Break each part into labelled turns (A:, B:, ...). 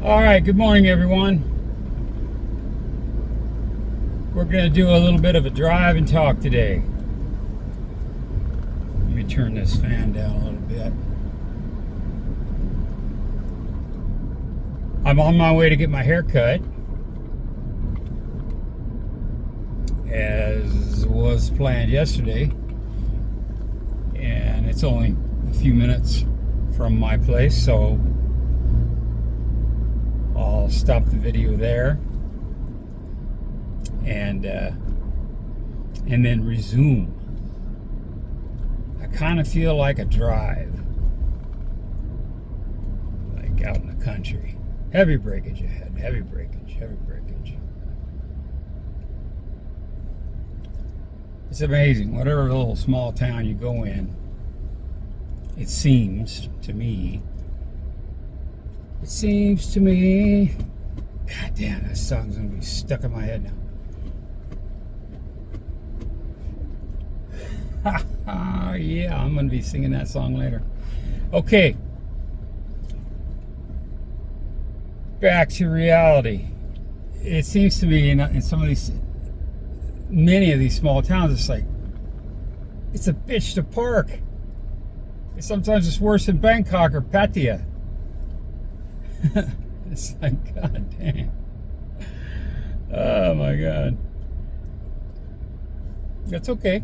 A: All right, good morning, everyone. We're going to do a little bit of a drive and talk today. Let me turn this fan down a little bit. I'm on my way to get my hair cut, as was planned yesterday, and it's only a few minutes from my place, so I'll stop the video there and then resume. I kind of feel like a drive, like out in the country. Heavy breakage ahead, heavy breakage, heavy breakage. It's amazing. Whatever little small town you go in, it seems to me, God damn, that song's gonna be stuck in my head now. Yeah, I'm gonna be singing that song later. Okay, back to reality. It seems to me in some of these, many of these small towns, it's like, it's a bitch to park. Sometimes it's worse than Bangkok or Pattaya. It's like, god damn. Oh my god. That's okay.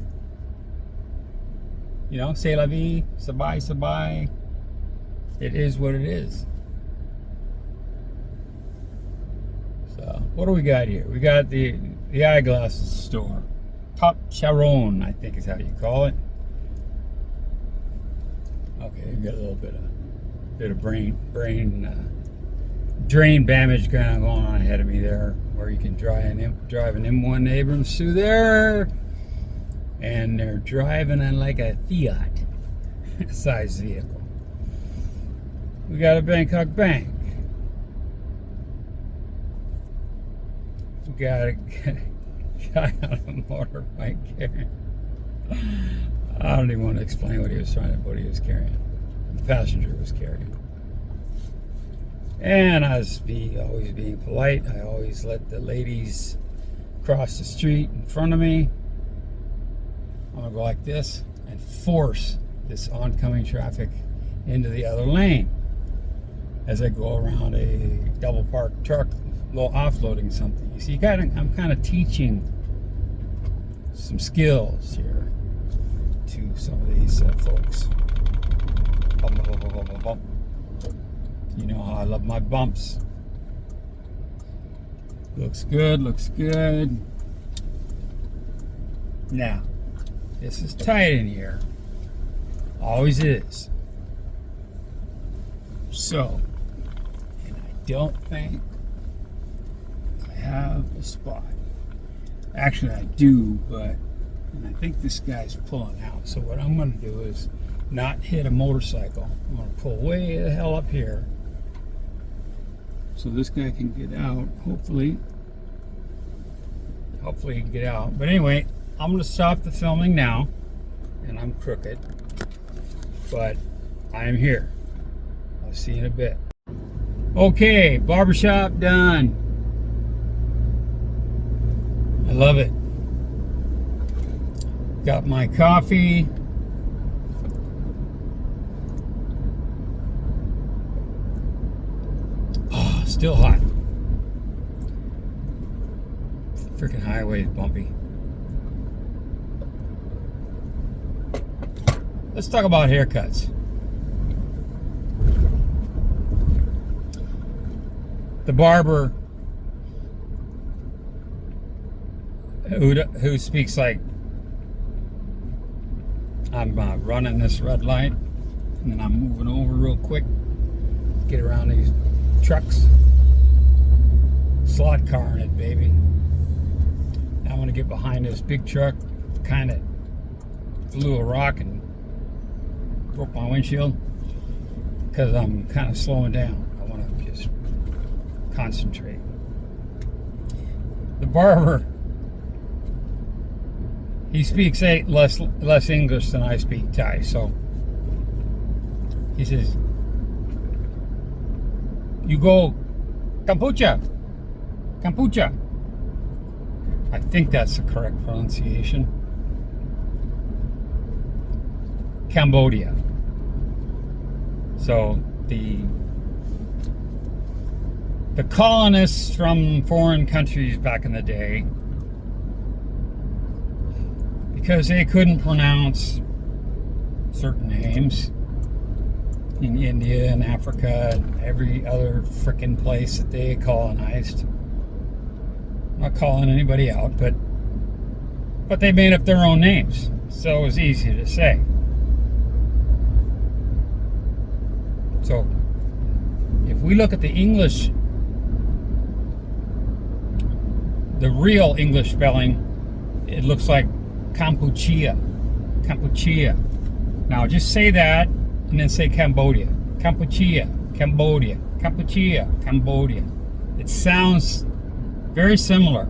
A: You know, c'est la vie, sabay, sabay. It is what it is. So, what do we got here? We got the eyeglasses store. Top Charon, I think is how you call it. Okay, we got a little bit of brain drain damage going on ahead of me there, where you can drive an M1 Abrams through there, and they're driving on like a Fiat size vehicle. We got a Bangkok Bank. We got a guy on a motorbike carrying. I don't even want to explain what he was carrying. The passenger was carrying. And I was always being polite. I always let the ladies cross the street in front of me. I'm gonna go like this and force this oncoming traffic into the other lane as I go around a double parked truck, offloading something. You see, I'm kind of teaching some skills here to some of these folks. Bum, bum, bum, bum, bum, bum. You know how I love my bumps. Looks good, looks good. Now, this is tight in here. Always is. So, and I don't think I have a spot. Actually, I do, but and I think this guy's pulling out. So what I'm going to do is not hit a motorcycle. I'm going to pull way the hell up here so this guy can get out. Hopefully he can get out. But anyway, I'm going to stop the filming now, and I'm crooked, but I am here. I'll see you in a bit. Okay, barbershop done. I love it. Got my coffee. Oh, still hot. Freaking highway is bumpy. Let's talk about haircuts. The barber who speaks like, I'm running this red light, and then I'm moving over real quick, get around these trucks, slot car in it, baby. Now I'm gonna get behind this big truck, kind of flew a rock and broke my windshield, because I'm kind of slowing down. I want to just concentrate. The barber, he speaks less English than I speak Thai, so he says, you go Kombucha. Kombucha. I think that's the correct pronunciation. Cambodia. So the colonists from foreign countries back in the day, because they couldn't pronounce certain names in India and Africa and every other frickin' place that they colonized. I'm not calling anybody out, but they made up their own names, so it was easy to say. So if we look at the English, the real English spelling, it looks like Kampuchea. Kampuchea. Now just say that and then say Cambodia. Kampuchea, Cambodia, Kampuchea, Cambodia. It sounds very similar.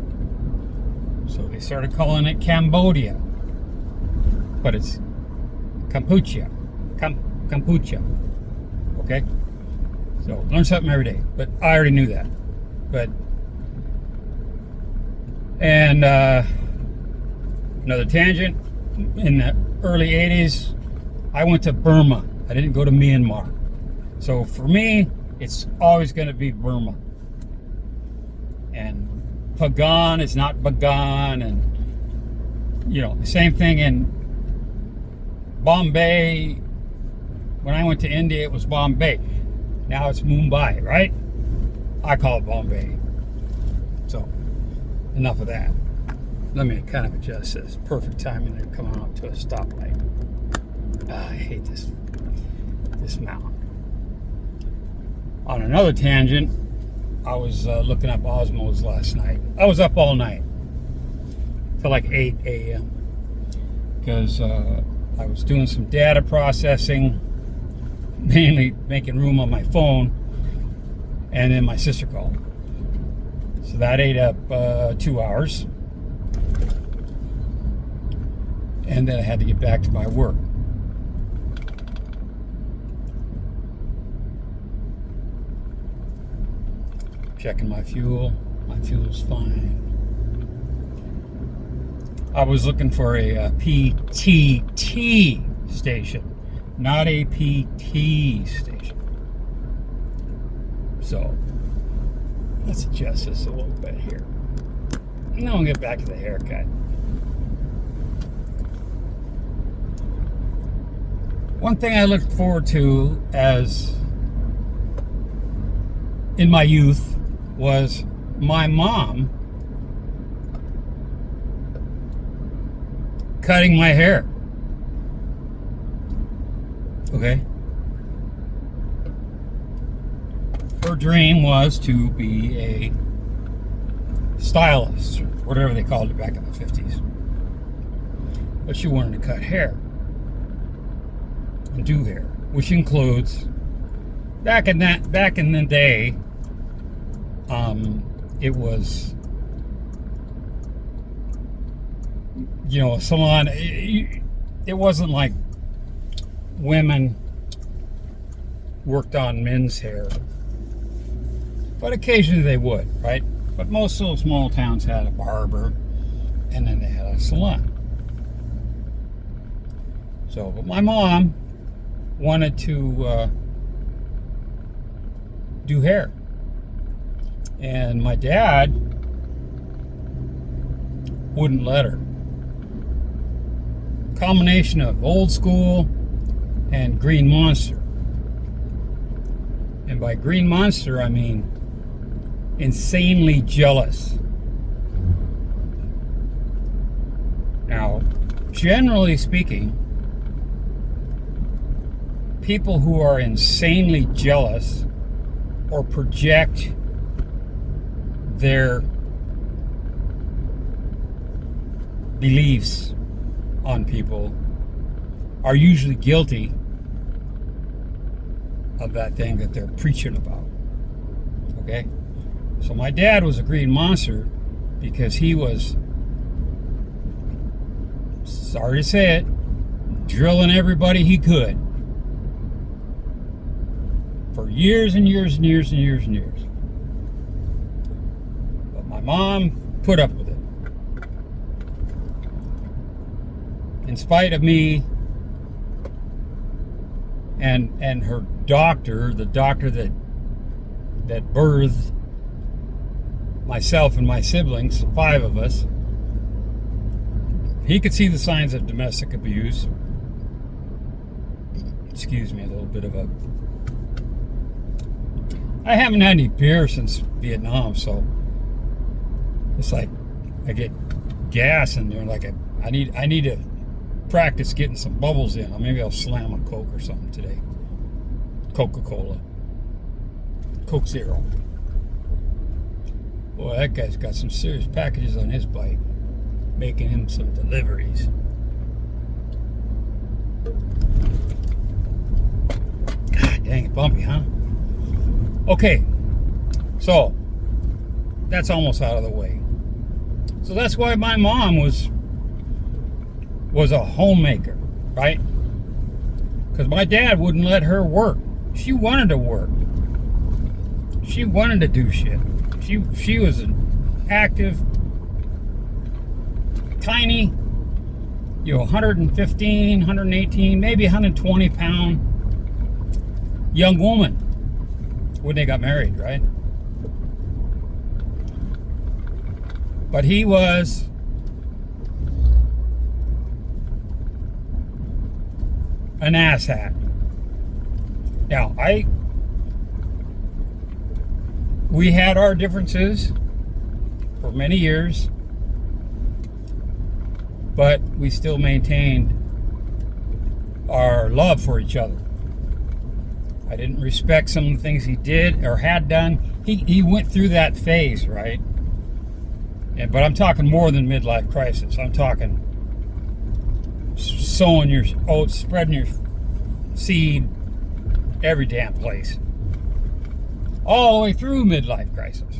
A: So they started calling it Cambodia. But it's Kampuchea. Kampuchea. Okay? So learn something every day. But I already knew that. And another tangent, in the early 80s, I went to Burma. I didn't go to Myanmar. So for me, it's always going to be Burma. And Pagan is not Bagan. And, the same thing in Bombay. When I went to India, it was Bombay. Now it's Mumbai, right? I call it Bombay. So, enough of that. Let me kind of adjust this. Perfect timing. They're coming up to a stoplight. I hate this mountain. On another tangent, I was looking up Osmos last night. I was up all night till like 8 a.m. because I was doing some data processing, mainly making room on my phone, and then my sister called. So that ate up 2 hours. And then I had to get back to my work. Checking my fuel. My fuel's fine. I was looking for a PTT station, not a PT station. So let's adjust this a little bit here. And then we'll get back to the haircut. One thing I looked forward to as in my youth was my mom cutting my hair. Okay. Her dream was to be a stylist, or whatever they called it back in the 50s. But she wanted to cut hair and do hair, which includes back in the day, it was a salon. It wasn't like women worked on men's hair, but occasionally they would, right? But most of those small towns had a barber, and then they had a salon. So, but my mom wanted to do hair, and my dad wouldn't let her. Combination of old school and green monster. And by green monster, I mean insanely jealous. Now, generally speaking, people who are insanely jealous or project their beliefs on people are usually guilty of that thing that they're preaching about. Okay? So my dad was a green monster because he was, sorry to say it, drilling everybody he could for years and years and years and years and years. mom put up with it. In spite of me and her doctor, the doctor that birthed myself and my siblings, 5 of us, he could see the signs of domestic abuse. Excuse me, a little bit of a... I haven't had any beer since Vietnam, so it's like I get gas in there. Like I need to practice getting some bubbles in. Or maybe I'll slam a Coke or something today. Coca-Cola. Coke Zero. Boy, that guy's got some serious packages on his bike, making him some deliveries. God dang it, bumpy, huh? Okay, so that's almost out of the way. So that's why my mom was a homemaker, right? Because my dad wouldn't let her work. She wanted to work. She wanted to do shit. She was an active, tiny, 115, 118, maybe 120 pound young woman when they got married, right? But he was an asshat. Now, we had our differences for many years, but we still maintained our love for each other. I didn't respect some of the things he did or had done. He went through that phase, right? But I'm talking more than midlife crisis. I'm talking sowing your oats, spreading your seed every damn place. All the way through midlife crisis.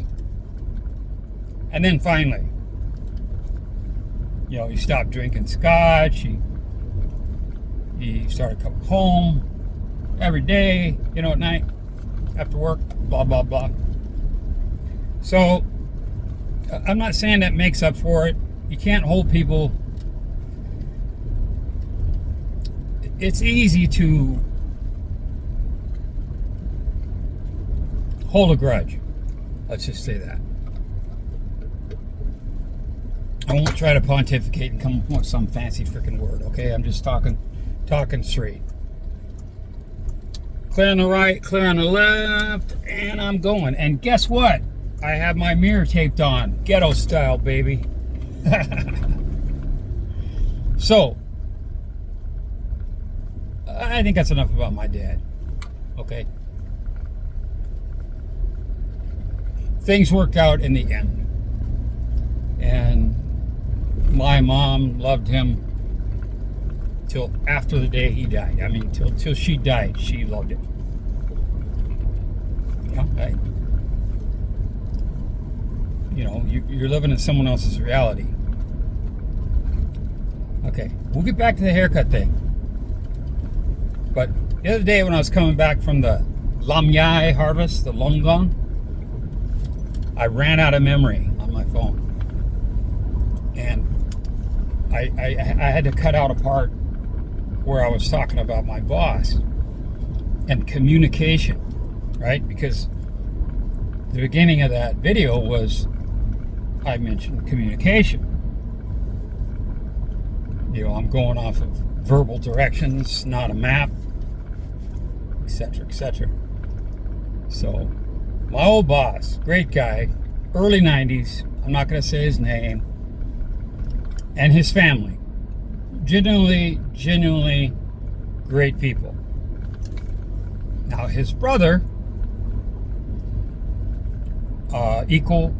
A: And then finally, he stopped drinking scotch. He started coming home every day, at night, after work, blah, blah, blah. So, I'm not saying that makes up for it. You can't hold people. It's easy to hold a grudge. Let's just say that. I won't try to pontificate and come up with some fancy freaking word, okay? I'm just talking straight. Clear on the right, clear on the left, and I'm going. And guess what? I have my mirror taped on, ghetto style, baby. So, I think that's enough about my dad, okay? Things worked out in the end. And my mom loved him till after the day he died. I mean, till she died, she loved him. You're living in someone else's reality. Okay, we'll get back to the haircut thing. But the other day when I was coming back from the lamyai harvest, the longan, I ran out of memory on my phone. And I had to cut out a part where I was talking about my boss and communication, right? Because the beginning of that video was, I mentioned communication. I'm going off of verbal directions, not a map, etc., etc. So, my old boss, great guy, early 90s, I'm not going to say his name, and his family, genuinely great people. Now, his brother, equal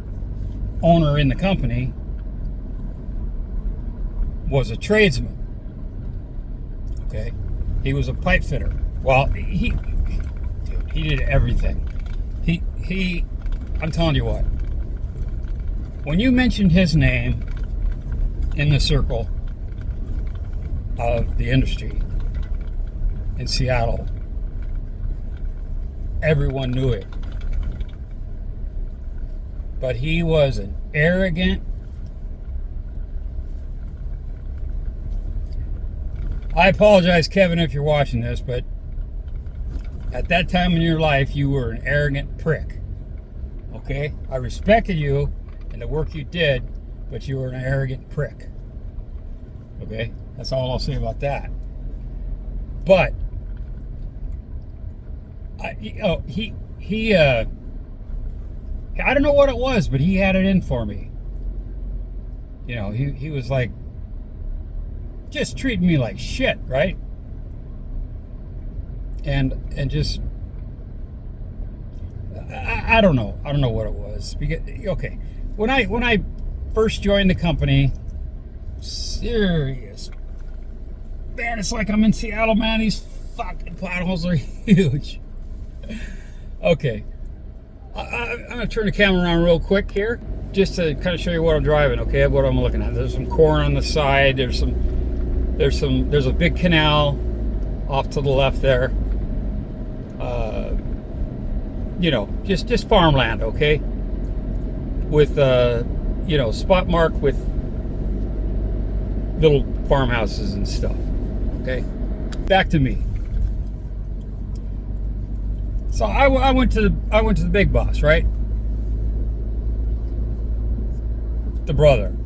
A: owner in the company, was a tradesman. Okay, he was a pipe fitter. Well, he did everything. I'm telling you what, when you mentioned his name in the circle of the industry in Seattle, everyone knew it. but he was an arrogant. I apologize, Kevin, if you're watching this, but at that time in your life, you were an arrogant prick. Okay? I respected you and the work you did, but you were an arrogant prick. Okay? That's all I'll say about that. But I don't know what it was, but he had it in for me. You know, he was like just treating me like shit, right? And just I don't know what it was. Because, okay, when I first joined the company, serious man, it's like I'm in Seattle, man. These fucking potholes are huge. Okay, I'm gonna turn the camera around real quick here, just to kind of show you what I'm driving. Okay, what I'm looking at. There's some corn on the side. There's a big canal off to the left there. You know, just farmland. Okay, with you know, spot mark with little farmhouses and stuff. Okay, back to me. So I went to the big boss, right? The brother.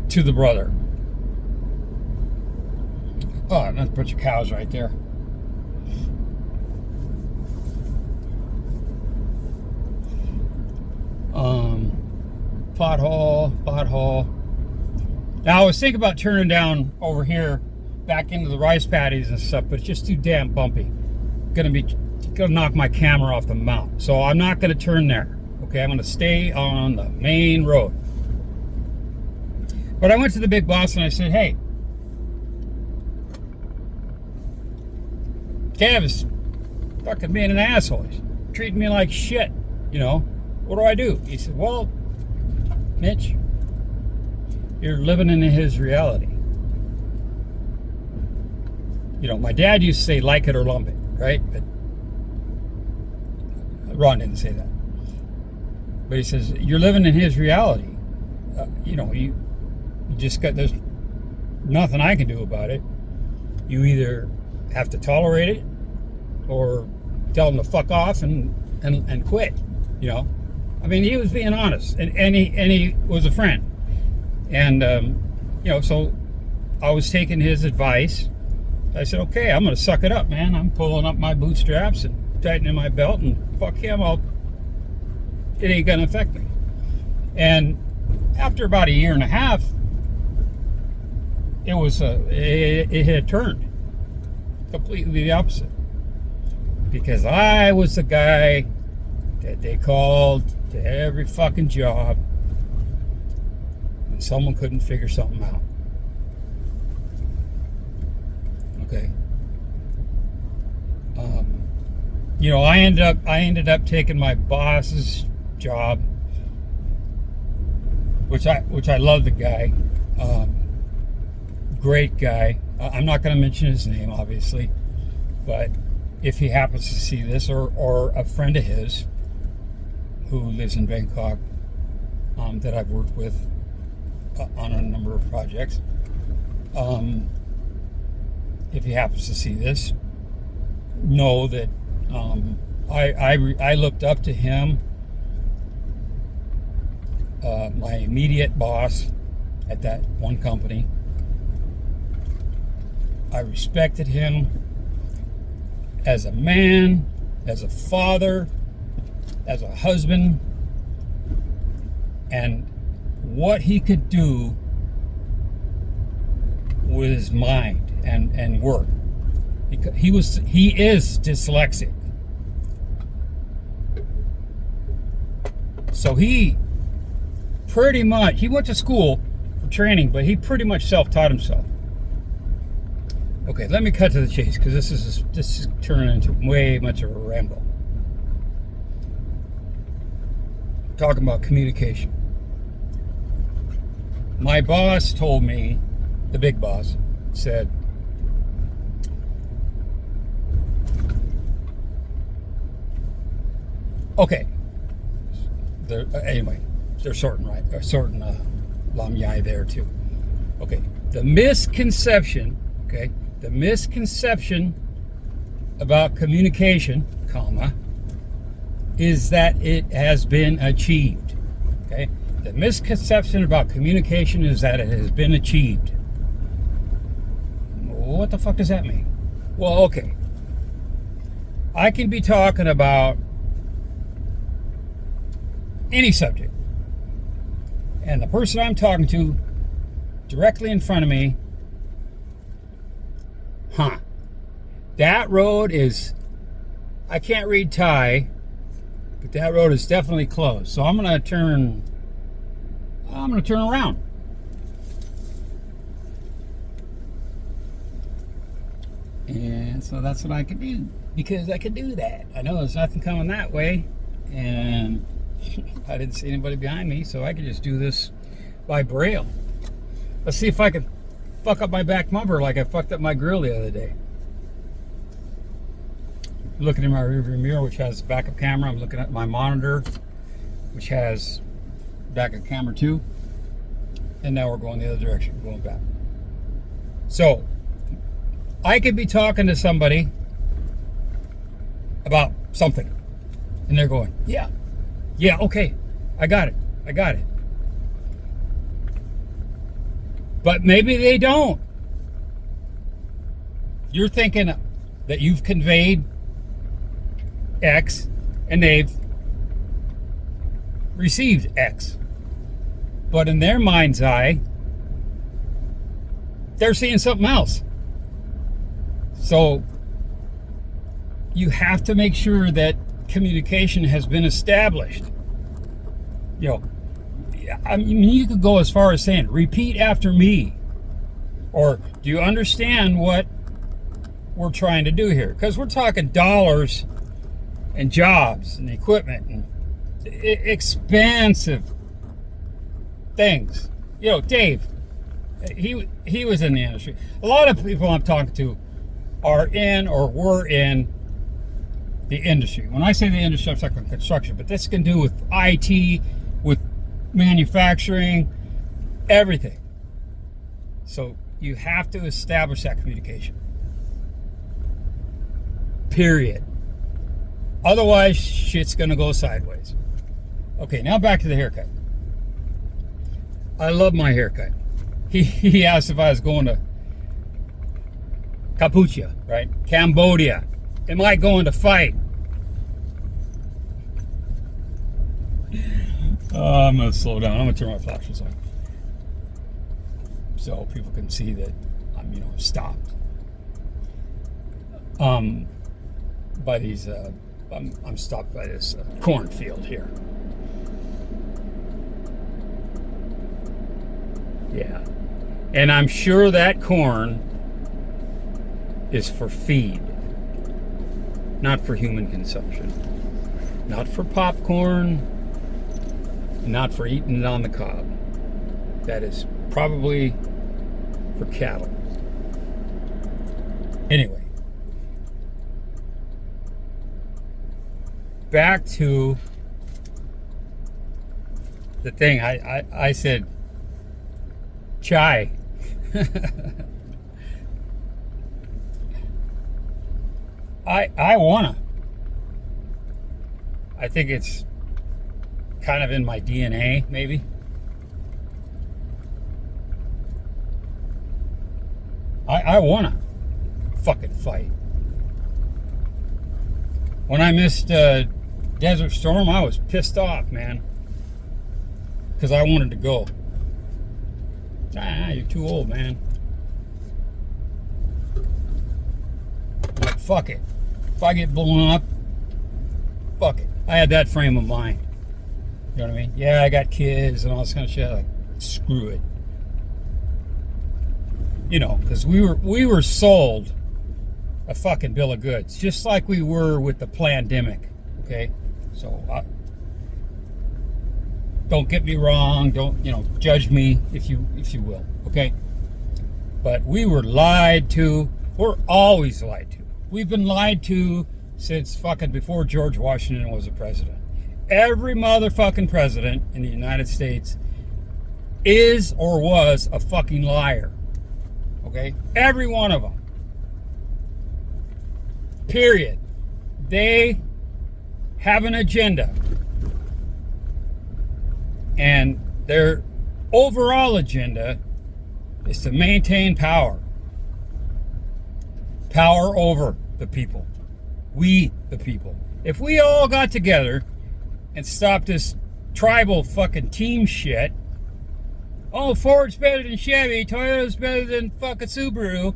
A: To the brother. Oh, that's a bunch of cows right there. Pothole. Now I was thinking about turning down over here back into the rice paddies and stuff, but it's just too damn bumpy. Gonna knock my camera off the mount. So I'm not gonna turn there. Okay, I'm gonna stay on the main road. But I went to the big boss and I said, hey, Kev is fucking being an asshole. He's treating me like shit, you know. What do I do? He said, well, Mitch, you're living in his reality. You know, my dad used to say, like it or lump it, right? But Ron didn't say that. But he says, you're living in his reality. You know, you just got, there's nothing I can do about it. You either have to tolerate it or tell him to fuck off and quit, you know. I mean, he was being honest, and he was a friend. And, you know, so I was taking his advice. I said, okay, I'm going to suck it up, man. I'm pulling up my bootstraps and tightening my belt, and fuck him, it ain't going to affect me. And after about a year and a half, it had turned completely the opposite. Because I was the guy that they called to every fucking job when someone couldn't figure something out. Okay. You know, I ended up taking my boss's job, which I love the guy. Great guy. I'm not going to mention his name, obviously, but if he happens to see this, or a friend of his who lives in Bangkok, that I've worked with on a number of projects, if he happens to see this, know that I looked up to him, my immediate boss at that one company. I respected him as a man, as a father, as a husband, and what he could do with his mind and work. Because he is dyslexic. So he went to school for training, but he pretty much self-taught himself. Okay, let me cut to the chase, because this is turning into way much of a ramble. Talking about communication. My boss told me, the big boss, said, Okay. Anyway, they're sorting right. They're sorting Lam Yai there too. Okay. The misconception, about communication, comma, is that it has been achieved. Okay? The misconception about communication is that it has been achieved. What the fuck does that mean? Well, okay. I can be talking about any subject, and the person I'm talking to directly in front of me, that road is, I can't read Thai, but that road is definitely closed. So I'm gonna turn around. And so that's what I can do, because I can do that. I know there's nothing coming that way, and I didn't see anybody behind me, so I could just do this by braille. Let's see if I can fuck up my back bumper like I fucked up my grill the other day. Looking in my rearview mirror, which has backup camera. I'm looking at my monitor, which has backup camera too. And now we're going the other direction, going back. So, I could be talking to somebody about something, and they're going, yeah, okay, I got it. But maybe they don't. You're thinking that you've conveyed X, and they've received X. But in their mind's eye, they're seeing something else. So you have to make sure that communication has been established. I mean, you could go as far as saying, repeat after me. Or, do you understand what we're trying to do here? Because we're talking dollars and jobs and equipment and expensive things. Dave, he was in the industry. A lot of people I'm talking to are in or were in the industry. When I say the industry, I'm talking construction, but this can do with IT, with manufacturing, everything. So you have to establish that communication. Period. Otherwise, shit's gonna go sideways. Okay, now back to the haircut. I love my haircut. He asked if I was going to Kampuchea, right? Cambodia. Am I going to fight? I'm going to slow down. I'm going to turn my flashes on so people can see that I'm, stopped. By these, I'm stopped by this cornfield here. Yeah. And I'm sure that corn is for feed, not for human consumption. Not for popcorn, not for eating it on the cob. That is probably for cattle. Anyway, back to the thing. I said chai. I wanna. I think it's kind of in my DNA, maybe. I wanna fucking fight. When I missed Desert Storm, I was pissed off, man, because I wanted to go. You're too old, man. I'm like, fuck it. If I get blown up, fuck it. I had that frame of mind. You know what I mean? Yeah, I got kids and all this kind of shit. Like, screw it. Because we were sold a fucking bill of goods, just like we were with the plandemic. Okay, so don't get me wrong. Don't judge me if you will. Okay, but we were lied to. We're always lied to. We've been lied to since fucking before George Washington was a president. every motherfucking president in the United States is or was a fucking liar. Okay? Every one of them. Period. They have an agenda. And their overall agenda is to maintain power. Power over the people. We, the people. If we all got together and stopped this tribal fucking team shit, oh, Ford's better than Chevy, Toyota's better than fucking Subaru,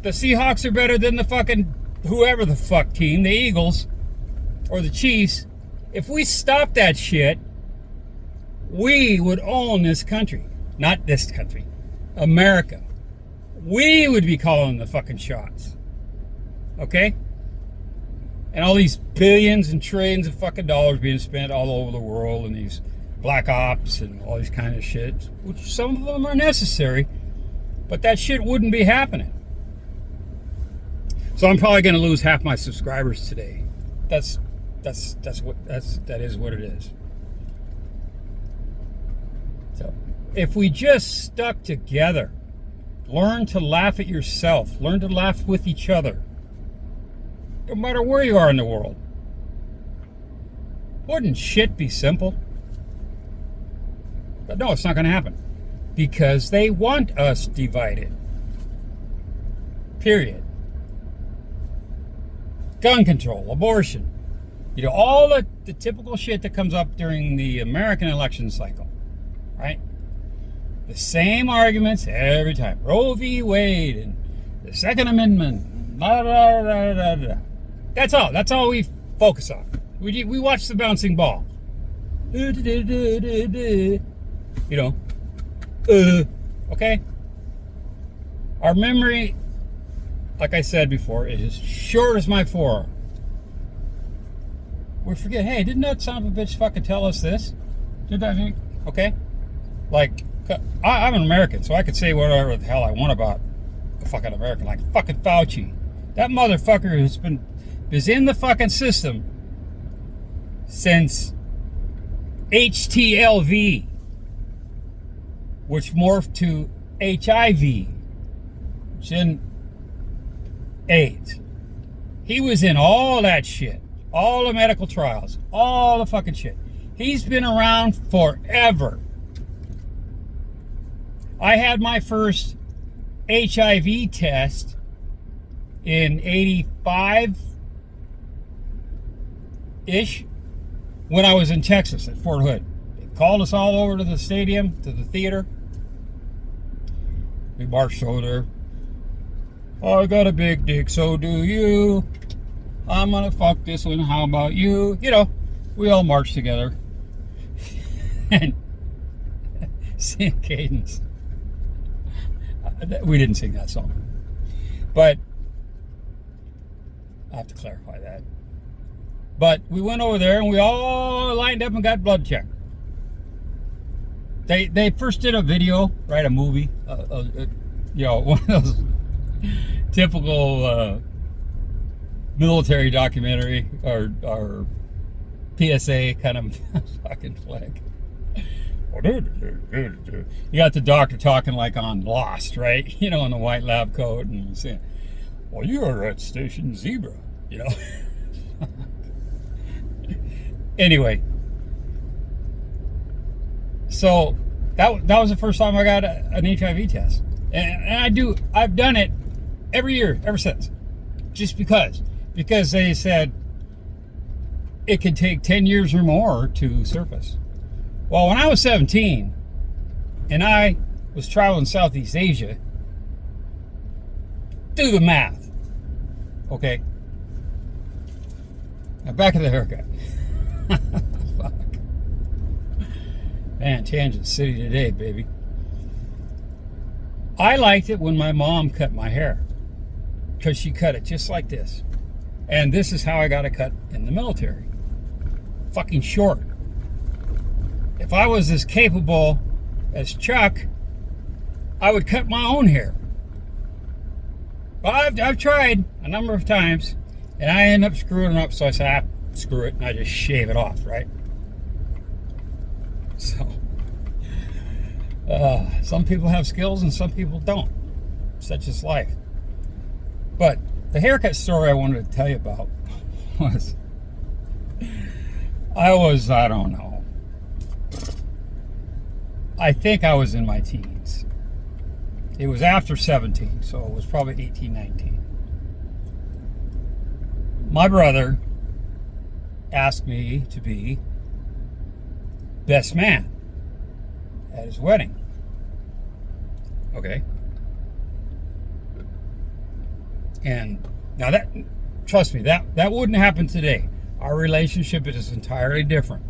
A: the Seahawks are better than the fucking whoever the fuck team, the Eagles or the Chiefs. If we stopped that shit, we would own this country. Not this country. America. We would be calling the fucking shots. Okay? And all these billions and trillions of fucking dollars being spent all over the world and these black ops and all these kind of shit, which some of them are necessary, but that shit wouldn't be happening. So I'm probably going to lose half my subscribers today. That is what it is. So if we just stuck together, learn to laugh at yourself, learn to laugh with each other, no matter where you are in the world, wouldn't shit be simple? But no, it's not going to happen because they want us divided. Period. Gun control, abortion, you know, all the typical shit that comes up during the American election cycle, right? The same arguments every time. Roe v. Wade and the Second Amendment, blah, blah, blah, blah, blah. That's all. That's all we focus on. We watch the bouncing ball. You know, okay? Our memory, like I said before, is as short as my forearm. We forget, hey, didn't that son of a bitch fucking tell us this? Did that think? Okay? Like, I'm an American, so I could say whatever the hell I want about a fucking American. Like fucking Fauci. That motherfucker is in the fucking system since HTLV, which morphed to HIV, which then AIDS. He was in all that shit, all the medical trials, all the fucking shit. He's been around forever. I had my first HIV test in 85-ish when I was in Texas at Fort Hood. They called us all over to the stadium, to the theater. We marched over there. Oh, I got a big dick, so do you. I'm gonna fuck this one, how about you? You know, we all marched together. And sing cadence. We didn't sing that song. But I have to clarify that. But we went over there and we all lined up and got blood checked. They first did a video, right? A movie, you know, one of those typical military documentary or PSA kind of fucking flick. You got the doctor talking like on Lost, right? You know, in the white lab coat and saying, "Well, you are at Station Zebra," you know. Anyway, so that was the first time I got an HIV test, and I've done it every year ever since, just because they said it could take 10 years or more to surface. Well, when I was 17 and I was traveling Southeast Asia, do the math, okay? Now back to the haircut. Fuck. Man, Tangent City today, baby. I liked it when my mom cut my hair because she cut it just like this. And this is how I got it cut in the military. Fucking short. If I was as capable as Chuck, I would cut my own hair. But I've tried a number of times, and I end up screwing it up, so I said, screw it, and I just shave it off, right? So, some people have skills and some people don't. Such is life. But the haircut story I wanted to tell you about was, I don't know, I think I was in my teens. It was after 17, so it was probably 18, 19. My brother asked me to be best man at his wedding. Okay. And now that, trust me, that wouldn't happen today. Our relationship is entirely different.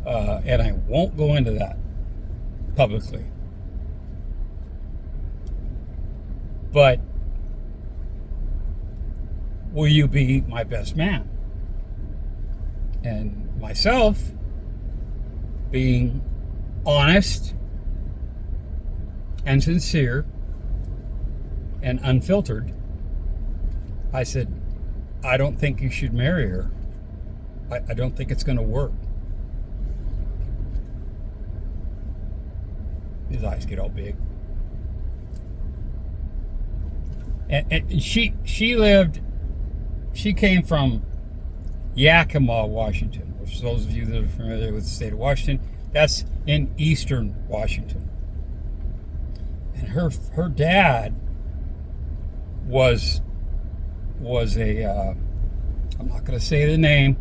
A: And I won't go into that publicly. But will you be my best man? And myself, being honest and sincere and unfiltered, I said, I don't think you should marry her. I don't think it's going to work. His eyes get all big. And she came from Yakima, Washington, which those of you that are familiar with the state of Washington, that's in eastern Washington. And her dad was a I'm not going to say the name,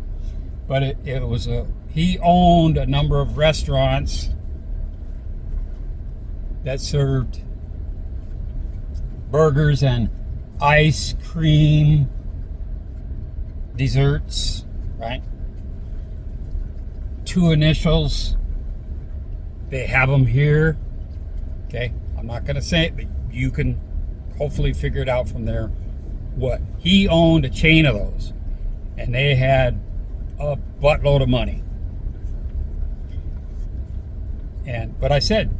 A: but it was he owned a number of restaurants that served burgers and ice cream desserts, right? 2 initials. They have them here. Okay, I'm not going to say it, but you can hopefully figure it out from there. What he owned a chain of those, and they had a buttload of money. But I said,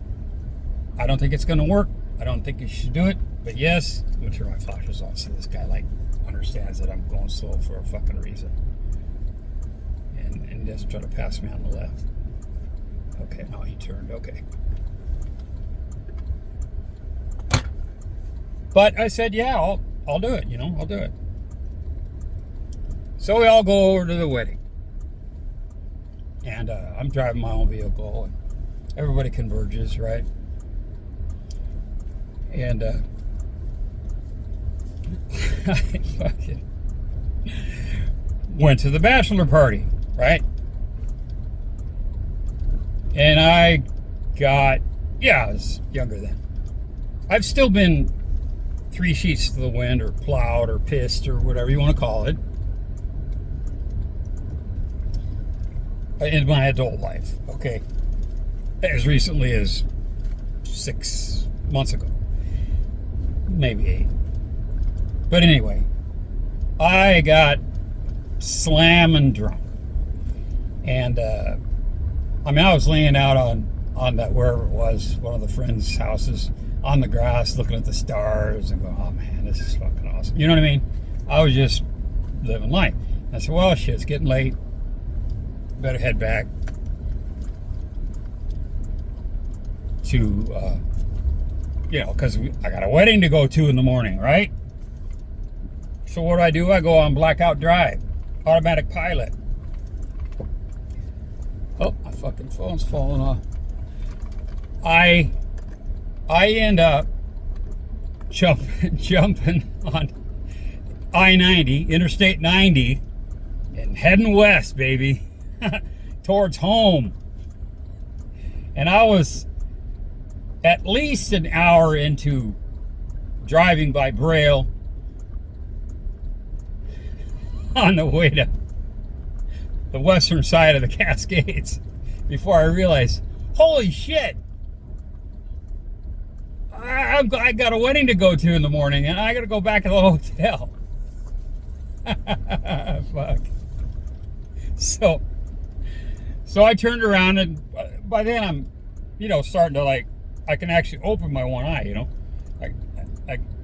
A: I don't think it's going to work. I don't think you should do it. But yes, I'm gonna turn my flashers on so this guy understands that I'm going slow for a fucking reason, and he doesn't try to pass me on the left. Okay, now he turned. Okay. But I said, yeah, I'll do it. I'll do it. So we all go over to the wedding, and I'm driving my own vehicle, and everybody converges, right? And I fucking went to the bachelor party, right? And I was younger then. I've still been 3 sheets to the wind, or plowed, or pissed, or whatever you want to call it, in my adult life, okay? As recently as 6 months ago. Maybe 8. But anyway, I got slamming drunk. And, I was laying out on that, wherever it was, one of the friends' houses, on the grass, looking at the stars, and going, oh man, this is fucking awesome. You know what I mean? I was just living life. And I said, well, shit, it's getting late. Better head back to, because I got a wedding to go to in the morning, right? So what do? I go on blackout drive, automatic pilot. Oh, my fucking phone's falling off. I end up jumping on I-90, Interstate 90, and heading west, baby, towards home. And I was at least an hour into driving by Braille on the way to the western side of the Cascades before I realized, holy shit, I got a wedding to go to in the morning, and I got to go back to the hotel. Fuck. So I turned around, and by then I'm, starting to I can actually open my one eye,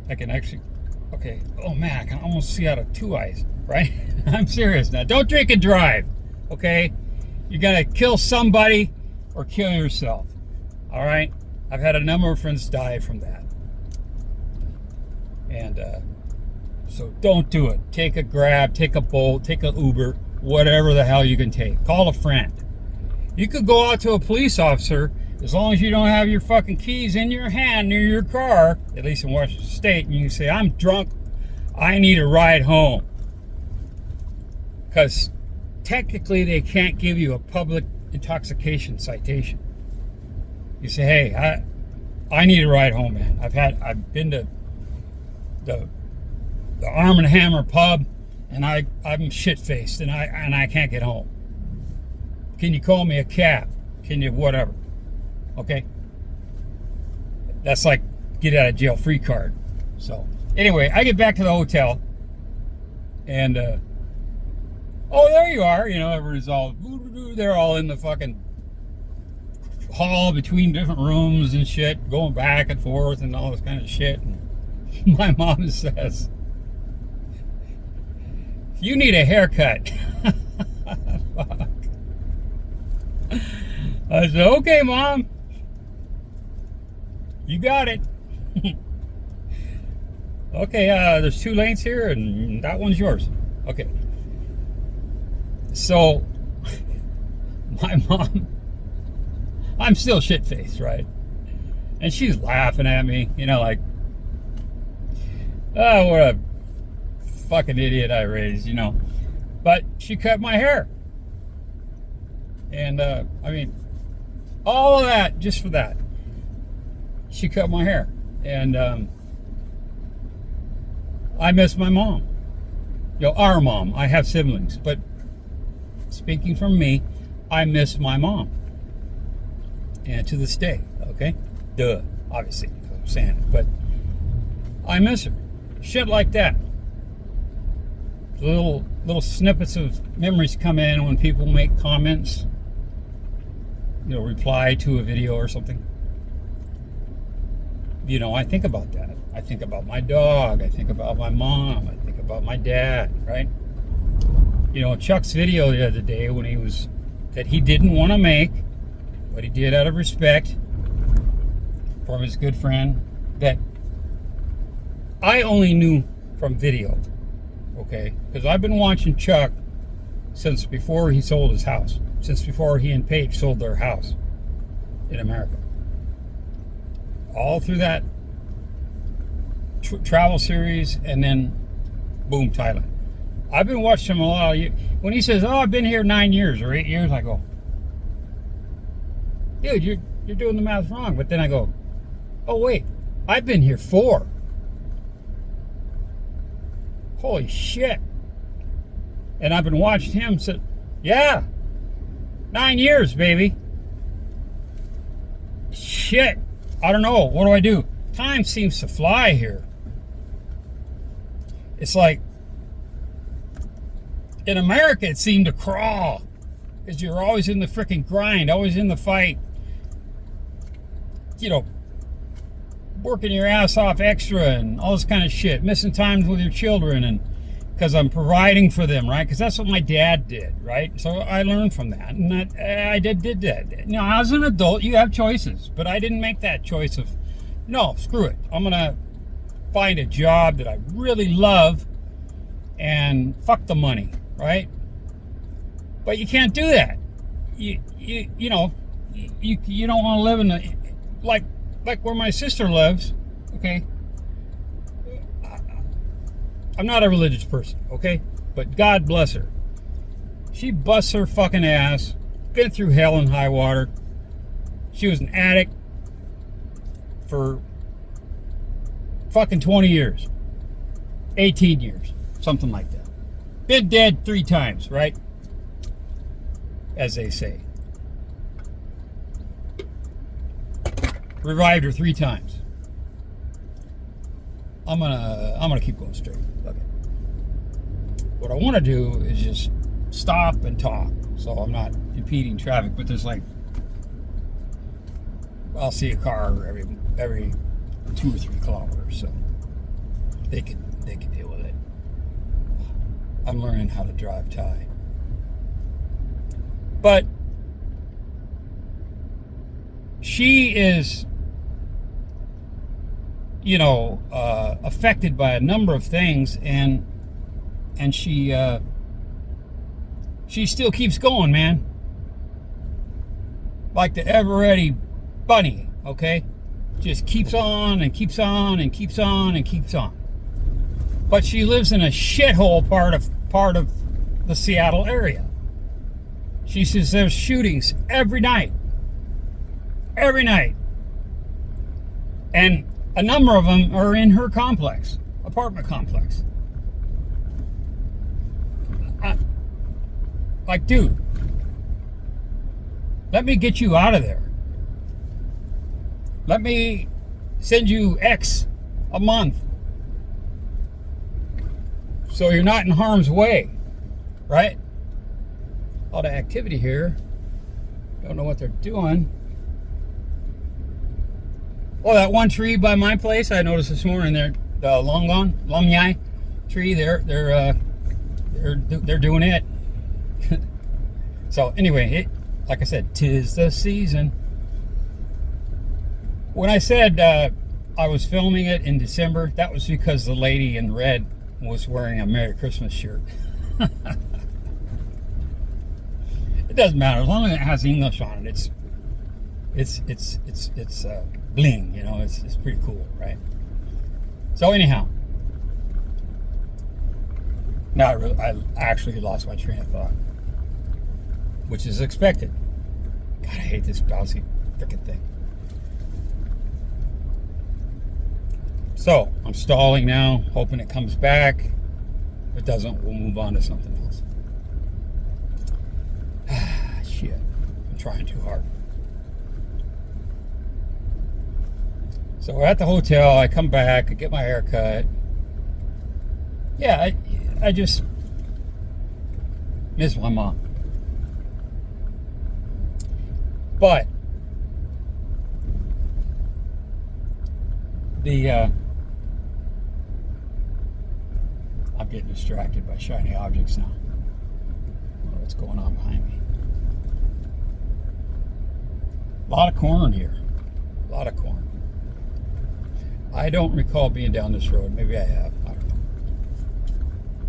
A: I can actually Okay. Oh man, I can almost see out of two eyes, right? I'm serious now. Don't drink and drive, okay? You're gonna kill somebody or kill yourself, all right? I've had a number of friends die from that. And so don't do it. Take a Grab, take a Bolt, take a Uber, whatever the hell you can take. Call a friend. You could go out to a police officer as long as you don't have your fucking keys in your hand near your car, at least in Washington State, and you can say, I'm drunk, I need a ride home. Because technically they can't give you a public intoxication citation. You say, hey, I need a ride home, man. I've been to the Arm and Hammer pub, and I'm shit-faced, and I can't get home. Can you call me a cab? Can you whatever? Okay? That's like get out of jail free card. So anyway, I get back to the hotel, and oh, there you are. You know, everybody's all, they're all in the fucking hall between different rooms and shit, going back and forth and all this kind of shit. And my mom says, you need a haircut. Fuck. I said, okay, Mom. You got it. Okay, there's 2 lanes here, and that one's yours. Okay. So, my mom, I'm still shit-faced, right? And she's laughing at me, you know, like, oh, what a fucking idiot I raised, you know. But she cut my hair. And, I mean, all of that just for that. She cut my hair. And, I miss my mom. You know, our mom. I have siblings. But speaking from me, I miss my mom. And to this day, okay? Duh, obviously, because I'm saying it. But I miss her. Shit like that. Little snippets of memories come in when people make comments, you know, reply to a video or something. You know, I think about that. I think about my dog. I think about my mom. I think about my dad, right? You know, Chuck's video the other day when that he didn't want to make, but he did out of respect from his good friend that I only knew from video. Okay, because I've been watching Chuck since before he sold his house, since before he and Paige sold their house in America. All through that travel series, and then boom, Thailand. I've been watching him a lot. When he says, "Oh, I've been here 9 years or 8 years," I go, "Dude, you're doing the math wrong." But then I go, "Oh wait, I've been here 4." Holy shit. And I've been watching him since, yeah, 9 years, baby. Shit. I don't know. What do I do? Time seems to fly here. It's like, in America, it seemed to crawl. Because you're always in the freaking grind, always in the fight. You know, working your ass off extra and all this kind of shit, missing times with your children, and because I'm providing for them, right? Because that's what my dad did, right? So I learned from that, and I did that. You know, as an adult, you have choices, but I didn't make that choice of, no, screw it. I'm gonna find a job that I really love, and fuck the money, right? But you can't do that. You know, you don't want to live in a like where my sister lives, okay? I'm not a religious person, okay? But God bless her. She busts her fucking ass, been through hell and high water. She was an addict for fucking 20 years. 18 years, something like that. Been dead 3 times, right? As they say. Revived her 3 times. I'm gonna keep going straight. Okay. What I want to do is just stop and talk, so I'm not impeding traffic. But there's like, I'll see a car every 2 or 3 kilometers, so they they can deal with it. I'm learning how to drive Thai. But she is, affected by a number of things, and she still keeps going, man. Like the ever-ready bunny, okay? Just keeps on and keeps on and keeps on and keeps on. But she lives in a shithole part of the Seattle area. She says there's shootings every night. Every night. And a number of them are in her complex, apartment complex. Like, dude, let me get you out of there. Let me send you X a month so you're not in harm's way, right? All the activity here. Don't know what they're doing. Oh, that one tree by my place, I noticed this morning, the Lomyai tree, they're doing it. So anyway, like I said, 'tis the season. When I said I was filming it in December, that was because the lady in red was wearing a Merry Christmas shirt. It doesn't matter, as long as it has English on it. It's bling, it's pretty cool, right? So anyhow, now I actually lost my train of thought, which is expected. God, I hate this bouncy freaking thing. So I'm stalling now, hoping it comes back. If it doesn't, we'll move on to something else. Shit, I'm trying too hard. So we're at the hotel, I come back, I get my hair cut. Yeah, I just miss my mom. But I'm getting distracted by shiny objects now. I don't know what's going on behind me. A lot of corn here. A lot of corn. I don't recall being down this road. Maybe I have. I don't know.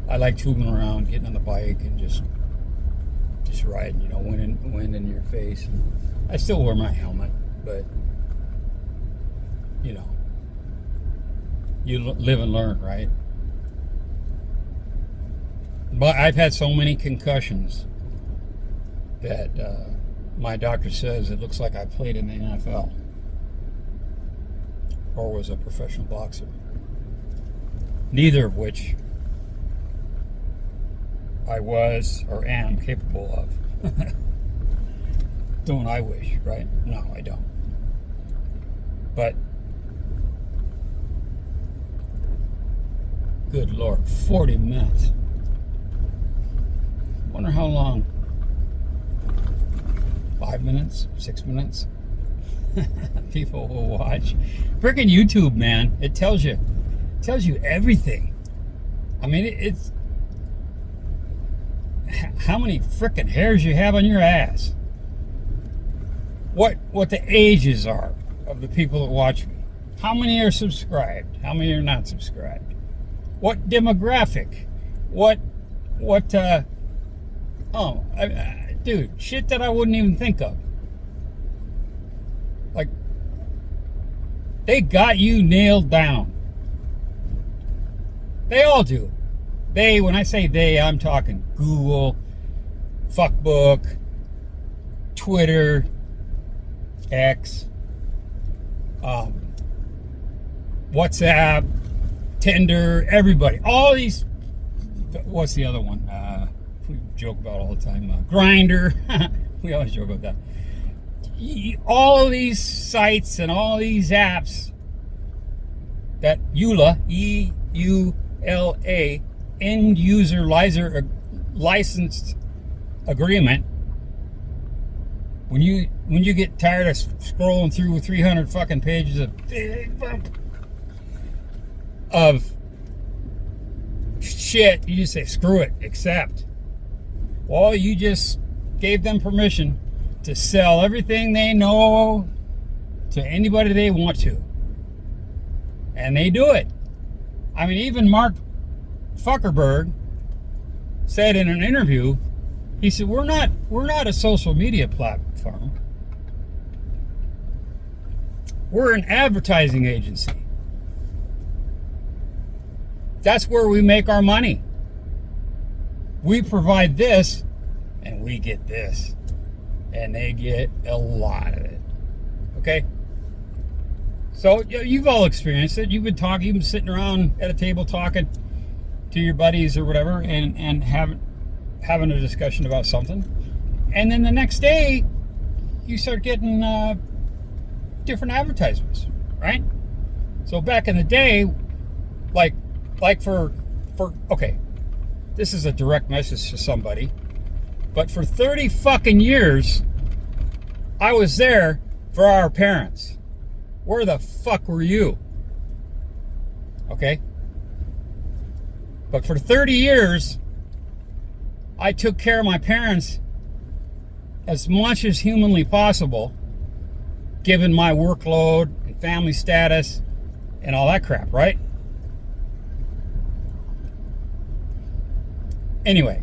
A: I like tubing around, getting on the bike, and just riding. Wind in your face. And I still wear my helmet, but you live and learn, right? But I've had so many concussions that my doctor says it looks like I played in the NFL or was a professional boxer. Neither of which I was or am capable of. Don't I wish, right? No, I don't. But good Lord, 40 minutes. Wonder how long. 5 minutes? 6 minutes? People will watch. Freaking YouTube, man. It tells you everything. I mean, it's how many freaking hairs you have on your ass. What the ages are of the people that watch me. How many are subscribed? How many are not subscribed? What demographic? Dude, shit that I wouldn't even think of. Like, they got you nailed down. They all do. When I say they, I'm talking Google, Fuckbook, Twitter, X, WhatsApp, Tinder, everybody. All these, what's the other one? We joke about all the time. Grindr. We always joke about that. All of these sites and all these apps that EULA, E-U-L-A, end user licensed agreement. When you get tired of scrolling through 300 fucking pages of shit, you just say, screw it, accept. Well, you just gave them permission to sell everything they know to anybody they want to. And they do it. I mean, even Mark Zuckerberg said in an interview, he said, we're not a social media platform. We're an advertising agency. That's where we make our money. We provide this, and we get this. And they get a lot of it. Okay? So, you've all experienced it. You've been sitting around at a table talking to your buddies or whatever, and having a discussion about something. And then the next day, you start getting different advertisements, right? So back in the day, like for okay, this is a direct message to somebody, but for 30 fucking years, I was there for our parents. Where the fuck were you? Okay? But for 30 years, I took care of my parents as much as humanly possible, given my workload and family status and all that crap, right? Anyway,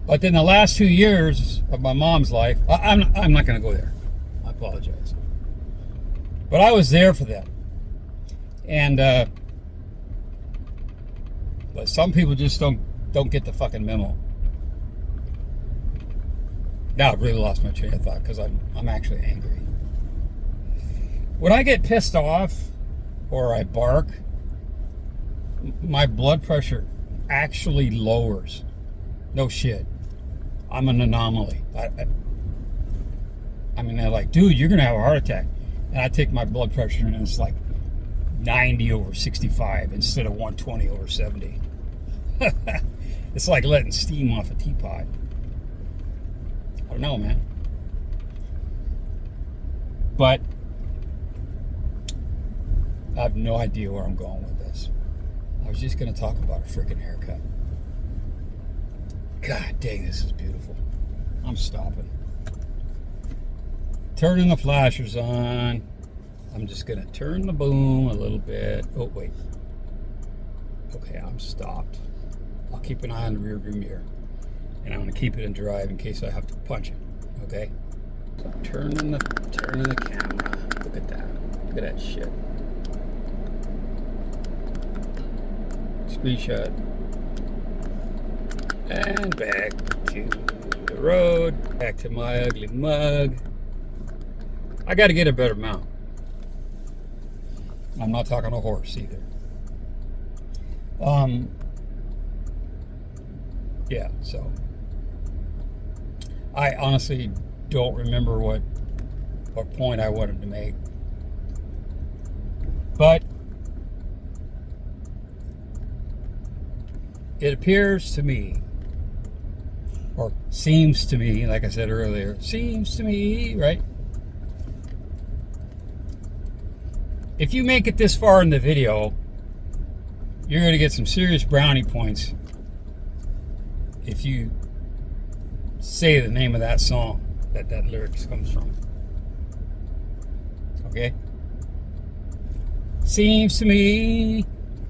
A: but in the last 2 years of my mom's life, I'm not going to go there. I apologize. But I was there for them. And but some people just don't get the fucking memo. Now I've really lost my train of thought because I'm actually angry. When I get pissed off or I bark, my blood pressure actually lowers. No shit. I'm an anomaly. I mean, they're like, dude, you're going to have a heart attack. And I take my blood pressure and it's like 90/65 instead of 120/70. It's like letting steam off a teapot. I don't know, man. But I have no idea where I'm going with this. I was just going to talk about a freaking haircut. God dang, this is beautiful. I'm stopping. Turning the flashers on. I'm just going to turn the boom a little bit. Oh, wait. Okay, I'm stopped. I'll keep an eye on the rear view mirror. And I'm going to keep it in drive in case I have to punch it. Okay? So I'm turning the camera. Look at that. Look at that shit. Screenshot. And back to the road. Back to my ugly mug. I got to get a better mount. I'm not talking a horse either. Yeah, so I honestly don't remember what point I wanted to make. But it appears to me, or seems to me, like I said earlier, seems to me, right? If you make it this far in the video, you're going to get some serious brownie points if you say the name of that song that lyrics comes from. Okay? Seems to me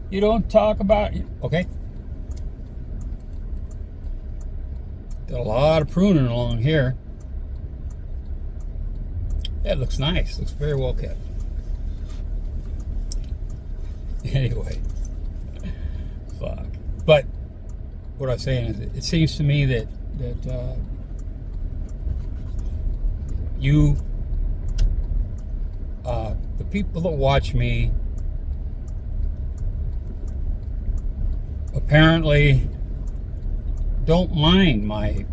A: you don't talk about it. Okay? Got a lot of pruning along here. That looks nice. Looks very well kept. Anyway. Fuck. But what I'm saying is, it seems to me that you, the people that watch me, apparently don't mind my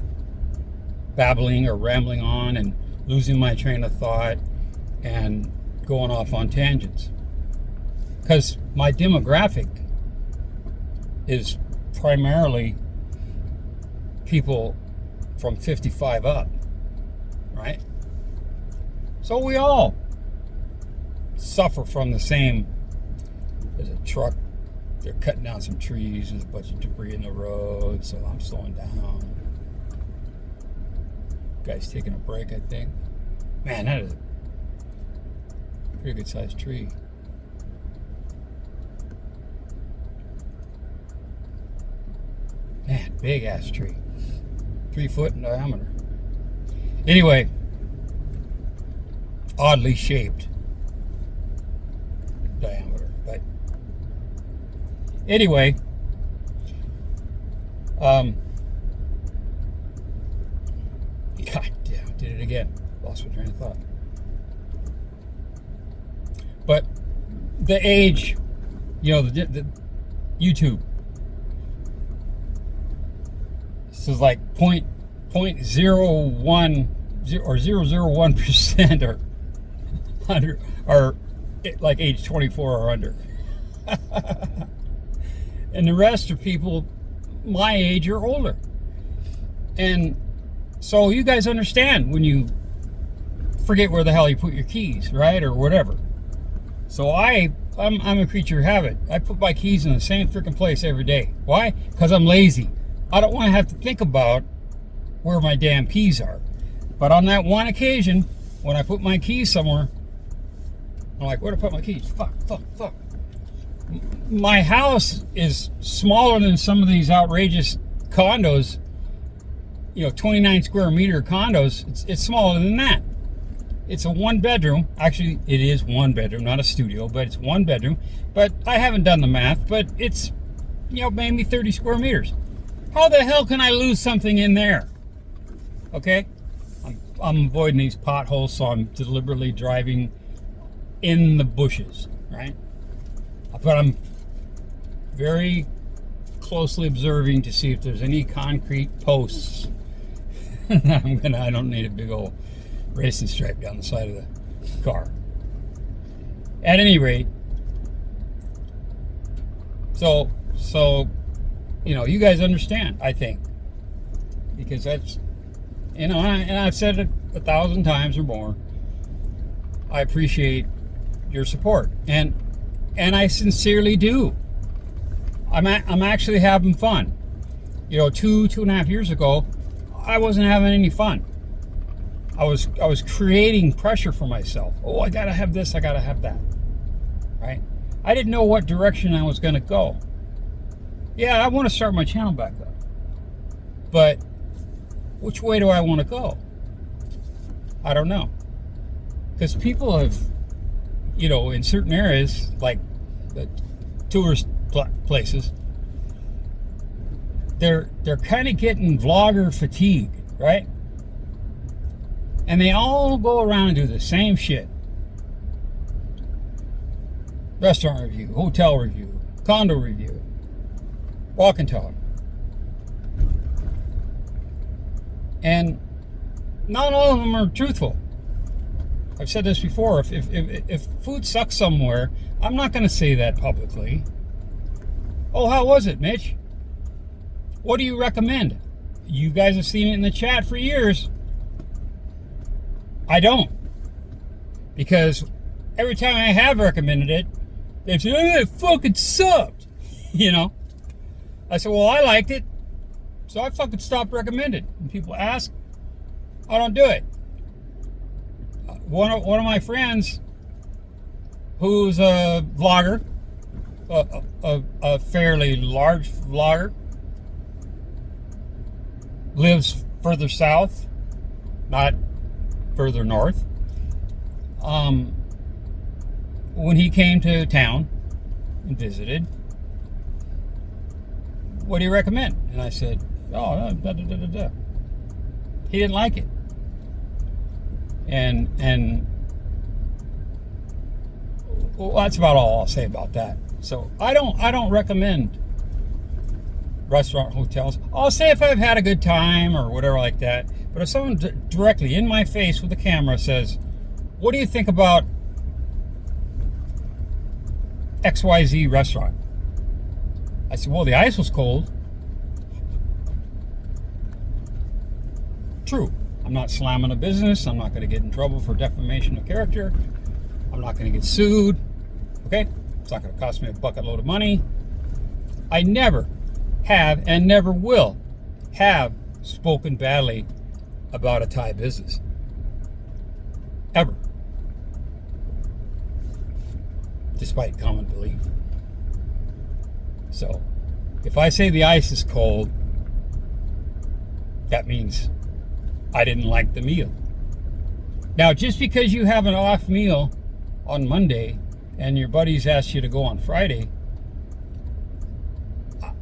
A: babbling or rambling on and losing my train of thought and going off on tangents. Because my demographic is primarily people from 55 up, right? So we all suffer from the same. There's a truck they're cutting down some trees. There's a bunch of debris in the road, so I'm slowing down. Guy's taking a break, I think. Man, that is a pretty good sized tree. Man, big ass tree. 3 foot in diameter. Anyway, oddly shaped diameter. But anyway, God damn, did it again. Lost my train of thought. But the age, the YouTube. This is like 0.01 or 0.001% or under, or like age 24 or under. And the rest are people my age or older. And so you guys understand when you forget where the hell you put your keys, right? Or whatever. So I'm a creature of habit. I put my keys in the same freaking place every day. Why? Because I'm lazy. I don't want to have to think about where my damn keys are. But on that one occasion, when I put my keys somewhere, I'm like, where to put my keys? Fuck. My house is smaller than some of these outrageous condos, 29 square meter condos. It's smaller than that. It's a 1 bedroom. Actually, it is 1 bedroom, not a studio, but it's 1 bedroom. But I haven't done the math, but it's, maybe 30 square meters. How the hell can I lose something in there? Okay? I'm avoiding these potholes, so I'm deliberately driving in the bushes, right? But I'm very closely observing to see if there's any concrete posts. I don't need a big old racing stripe down the side of the car. At any rate, so you guys understand, I think, because that's, and I've said it 1,000 times or more. I appreciate your support, and I sincerely do. I'm actually having fun. 2.5 years ago, I wasn't having any fun. I was creating pressure for myself. Oh, I gotta have this, I gotta have that. Right? I didn't know what direction I was gonna go. Yeah, I want to start my channel back up. But which way do I want to go? I don't know. Because people have, in certain areas, like the tourist places, they're kind of getting vlogger fatigue, right? And they all go around and do the same shit. Restaurant review, hotel review, condo review, walk and talk. And not all of them are truthful. I've said this before. If food sucks somewhere, I'm not going to say that publicly. Oh, how was it, Mitch? What do you recommend? You guys have seen it in the chat for years. I don't. Because every time I have recommended it, they've said, oh, it fucking sucked. I said, well, I liked it, so I fucking stopped recommending. When people ask, I don't do it. One of my friends, who's a vlogger, a fairly large vlogger, lives further south, not further north. When he came to town and visited, what do you recommend? And I said, oh, He didn't like it. And well, that's about all I'll say about that. So I don't recommend restaurant, hotels. I'll say if I've had a good time or whatever like that. But if someone directly in my face with a camera says, what do you think about XYZ restaurant? I said, well, the ice was cold. True. I'm not slamming a business. I'm not going to get in trouble for defamation of character. I'm not going to get sued. Okay? It's not going to cost me a bucket load of money. I never have and never will have spoken badly about a Thai business. Ever. Despite common belief. So, if I say the ice is cold, that means I didn't like the meal. Now, just because you have an off meal on Monday and your buddies ask you to go on Friday,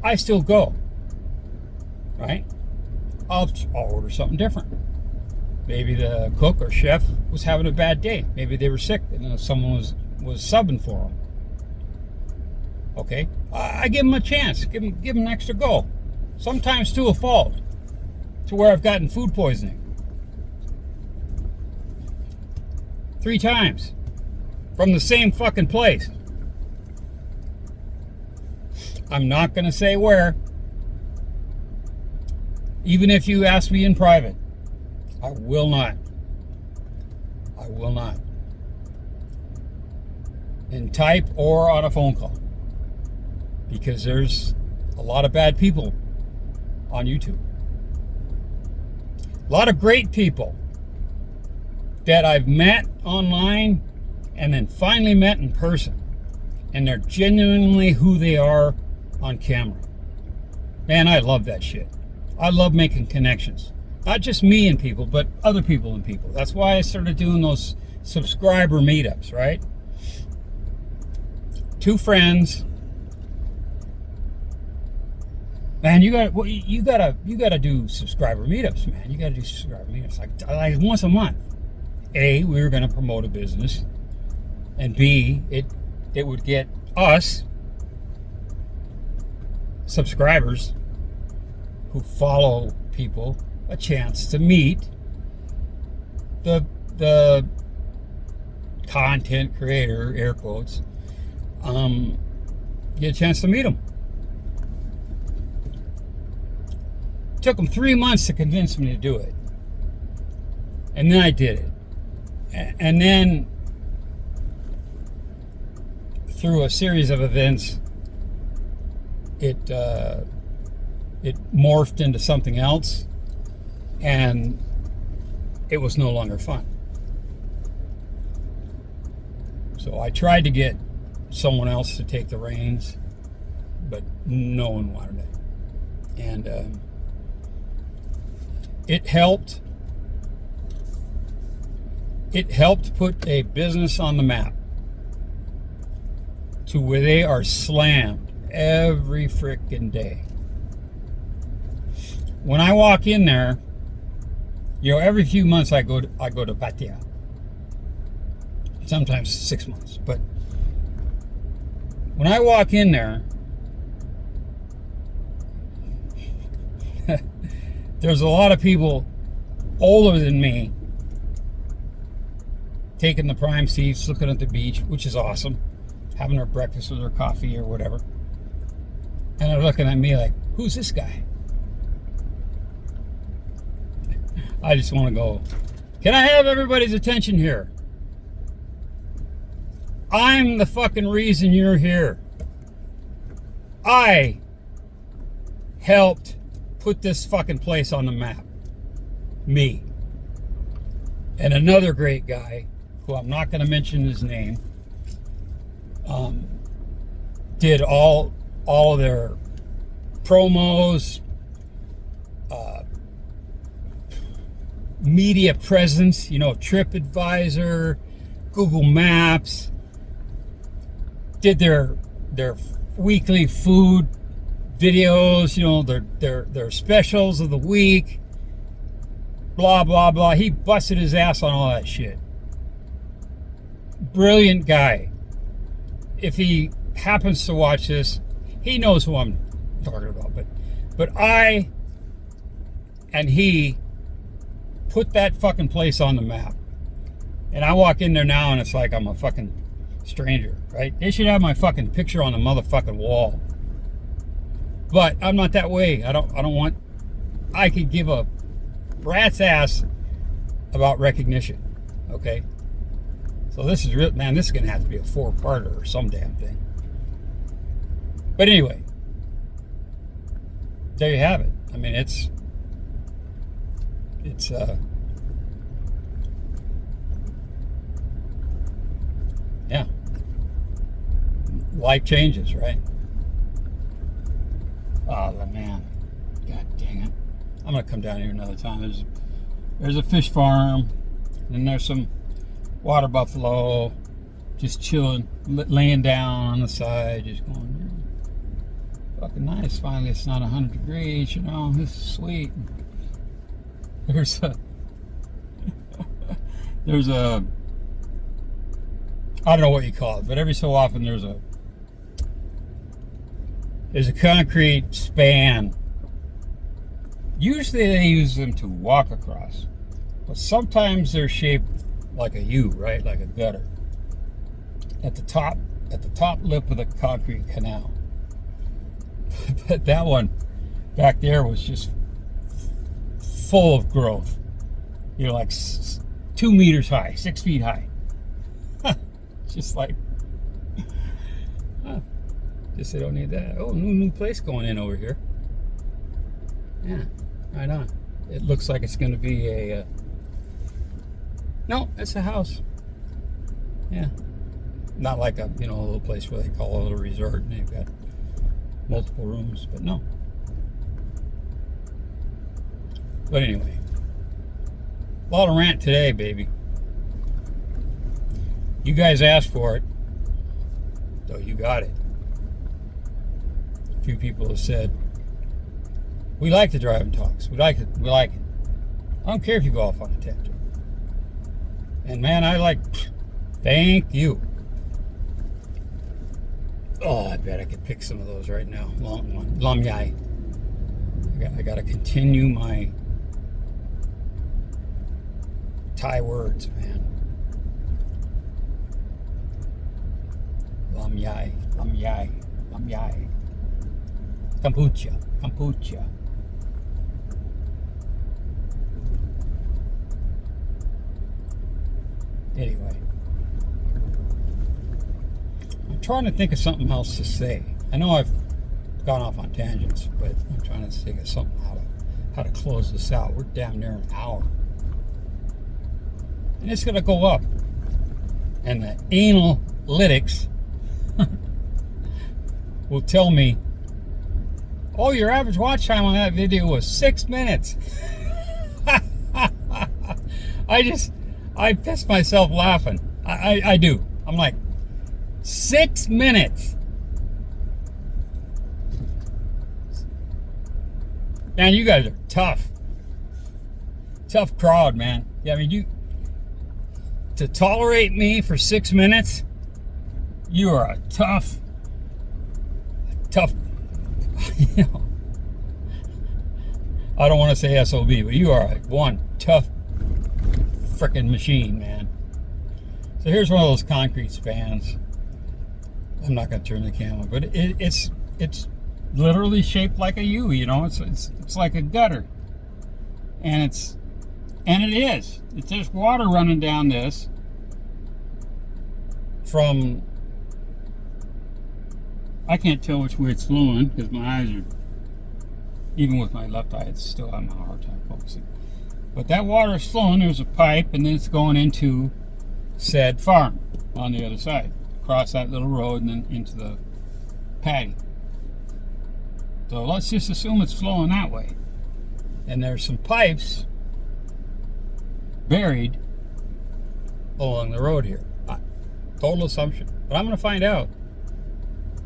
A: I still go, right? I'll order something different. Maybe the cook or chef was having a bad day. Maybe they were sick and someone was subbing for them. Okay, I give them a chance. Give them an extra go. Sometimes to a fault, to where I've gotten food poisoning. 3 times from the same fucking place. I'm not going to say where. Even if you ask me in private, I will not. I will not. In type or on a phone call. Because there's a lot of bad people on YouTube. A lot of great people that I've met online and then finally met in person. And they're genuinely who they are on camera. Man, I love that shit. I love making connections. Not just me and people, but other people and people. That's why I started doing those subscriber meetups, right? 2 friends. Man, you gotta do subscriber meetups, man. You gotta do subscriber meetups like once a month. A, we were gonna promote a business, and B, it would get us subscribers who follow people a chance to meet the content creator, air quotes, get a chance to meet them. Took them 3 months to convince me to do it. And then I did it. And then through a series of events, it morphed into something else, and it was no longer fun. So I tried to get someone else to take the reins, but no one wanted it. And it helped put a business on the map to where they are slammed every frickin' day. When I walk in there, every few months I go to Pattaya. Sometimes 6 months, but when I walk in there, there's a lot of people older than me taking the prime seats, looking at the beach, which is awesome, having their breakfast or their coffee or whatever. And they're looking at me like, who's this guy? I just want to go, can I have everybody's attention here? I'm the fucking reason you're here. I helped put this fucking place on the map. Me. And another great guy, who I'm not going to mention his name, did all of their promos, media presence, TripAdvisor, Google Maps, did their weekly food videos, their specials of the week, blah, blah, blah. He busted his ass on all that shit. Brilliant guy. If he happens to watch this, he knows who I'm talking about. But I and he put that fucking place on the map. And I walk in there now and it's like I'm a fucking stranger, right? They should have my fucking picture on the motherfucking wall. But I'm not that way. I could give a rat's ass about recognition. Okay? So this is real, man, this is gonna have to be a 4-parter or some damn thing. But anyway, there you have it. I mean, it's yeah, life changes, right? Oh man, god dang it! I'm gonna come down here another time. There's a fish farm, and there's some water buffalo just chilling, laying down on the side, just going, fucking nice. Finally, it's not 100 degrees, you know. This is sweet. There's a I don't know what you call it, but every so often there's a concrete span. Usually they use them to walk across, but sometimes they're shaped like a U, right? Like a gutter. At the top lip of the concrete canal. But that one back there was just full of growth. You know, like 2 meters high, 6 feet high. Just like, just they don't need that. Oh, new place going in over here. Yeah, right on. It looks like it's going to be a. No, it's a house. Yeah, not like a a little place where they call it a resort and they've got multiple rooms, but no. But anyway, a lot of rant today, baby. You guys asked for it, so you got it. A few people have said, we like the driving talks. We like it. We like it. I don't care if you go off on a tangent. And man, I like, thank you. Oh, I bet I could pick some of those right now. Long one. Lam Yai. I got to continue my Thai words, man. Lam Yai, Lam Yai, Lam Yai. Kombucha, kombucha. Anyway, I'm trying to think of something else to say. I know I've gone off on tangents, but I'm trying to think of something how to close this out. We're damn near an hour. And it's going to go up. And the analytics will tell me, oh, your average watch time on that video was 6 minutes. I piss myself laughing. I do. I'm like, 6 minutes. Man, you guys are tough. Tough crowd, man. Yeah, I mean, to tolerate me for 6 minutes, you are a tough, you know, I don't want to say SOB, but you are one tough freaking machine, man. So here's one of those concrete spans. I'm not going to turn the camera, but it's literally shaped like a U, you know. It's like a gutter, and it is. There's water running down this from, I can't tell which way it's flowing because my eyes are, even with my left eye, it's still having a hard time focusing. But that water is flowing. There's a pipe, and then it's going into said farm on the other side, across that little road, and then into the paddy. So let's just assume it's flowing that way. And there's some pipes buried along the road here. Total assumption, but I'm going to find out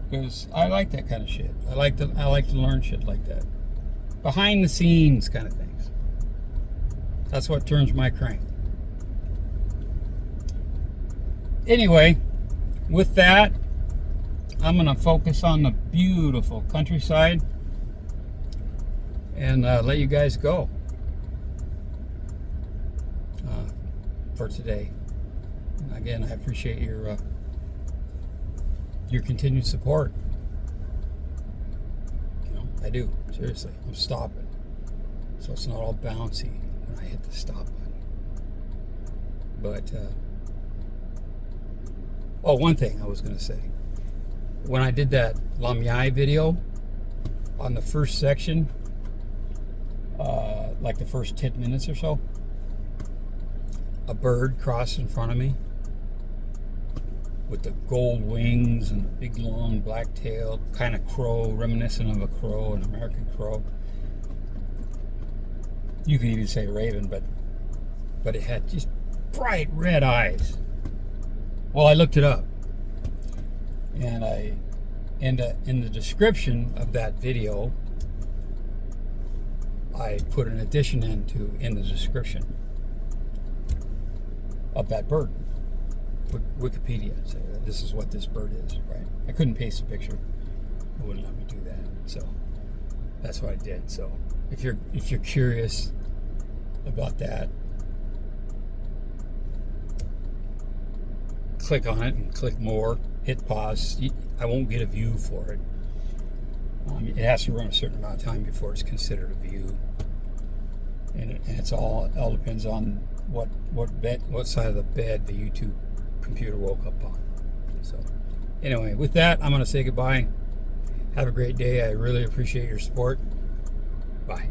A: because I like that kind of shit. I like to learn shit like that, behind the scenes kind of things. That's what turns my crank. Anyway, with that, I'm going to focus on the beautiful countryside and let you guys go for today. And again, I appreciate your continued support. You know, I do. Seriously, I'm stopping, so it's not all bouncy when I hit the stop button. But oh, one thing I was going to say. When I did that Lam Yai video, on the first section, like the first 10 minutes or so, a bird crossed in front of me with the gold wings and big long black tail, kind of crow, reminiscent of a crow, an American crow. You could even say raven, but it had just bright red eyes. Well, I looked it up, and in the description of that video, I put an addition in the description of that bird. Wikipedia said this is what this bird is, right? I couldn't paste a picture. It wouldn't let me do that, so that's what I did. So if you're curious about that, click on it and click more. Hit pause. I won't get a view for it. It has to run a certain amount of time before it's considered a view, and it's all depends on what side of the bed the YouTube computer woke up on. So anyway, with that, I'm going to say goodbye. Have a great day. I really appreciate your support. Bye.